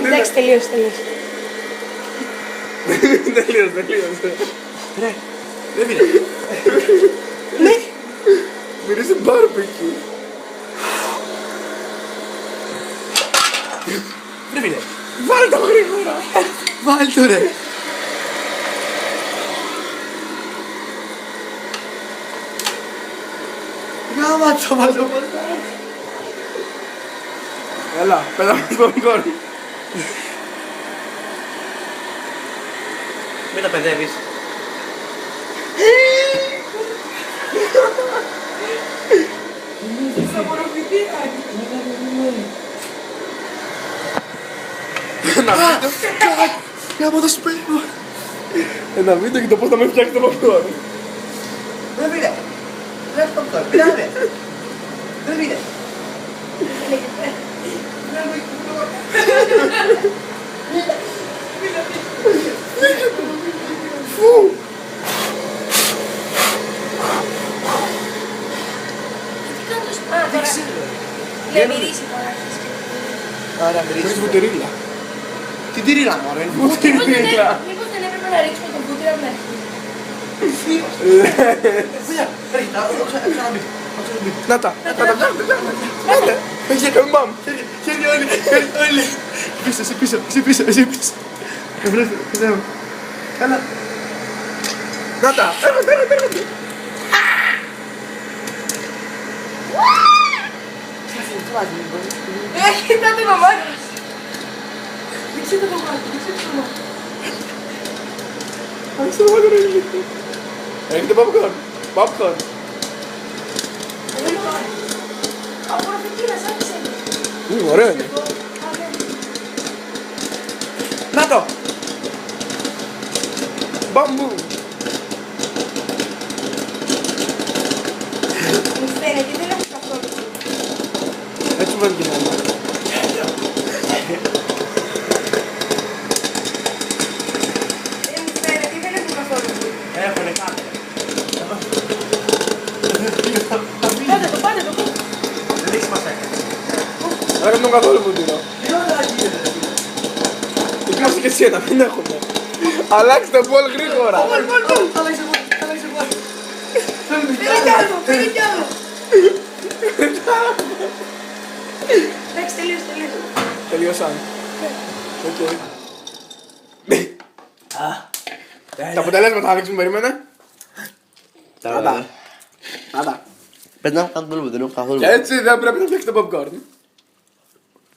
Εντάξει, τελείωσε. Τελείωσε. Ρε, δεν πήρε. Ναι. Μυρίζει μπάρμπεκιου. Ρε φίλε, βάλ' το γρήγορα. Βάλ' το ρε. Γάμα το ποτέ. Έλα, πέταμε στον κόρ. Μην τα παιδεύεις. Θα απορροφηθεί. Ένα βίντεο. Γάμα το σπέλνω. Ένα βίντεο και το πώς θα με φτιάξει το popcorn. Δεν πήρε. Δεν popcorn. Πήραμε. Δεν πήρε. Φου. Δεν μυρίσει τώρα. Άρα Χωρίς μυρίζει. βουτερίλα. Τι τυρίλα μωρέ. Μήπως δεν έπρεπε να ρίξουμε τον βούτυρο από την αρχή. Φίλια, ρίχτα, ξαναμπεί. Να τα, έχει έκανε μπαμ. Χέρι όλοι. Πίσω, εσύ πίσω. Βρέστε. Καλά. Να τα, έρχονται. Κοιτάτε μαμάκι. Δείξτε το μαμάκι. Άρχισε το μάτι ρε γλυκό. Έχετε popcorn. Απορροφητή να σ' άκουσε. Ωραίο είναι. Να το. Μπαμπού. Μου φαίνεται, δεν έχω καθόλου. Έτσι βάλει και νόημα. Δεν μου φαίνεται, δεν έχω καθόλου. Έχουνε κάτι. Πάτε το. Δεν έχει σημασία. Δεν έκαναν καθόλου βούτυρο. Τι ώρα γίνεται. Είμαστε και εσύ ένα, δεν έχουμε. Αλλάξτε το μπολ γρήγορα. Άλλαξε εγώ. Θέλει κι άλλο. Εντάξει, τελείωσε. Τελειώσαν. Οκ. Τα αποτελέσματα θα δείξουμε, περίμενε. Νάτα. Πες να κάνω το λόγο, δεν έχω καθόλου. Και έτσι δεν πρέπει να φτιάξει το popcorn.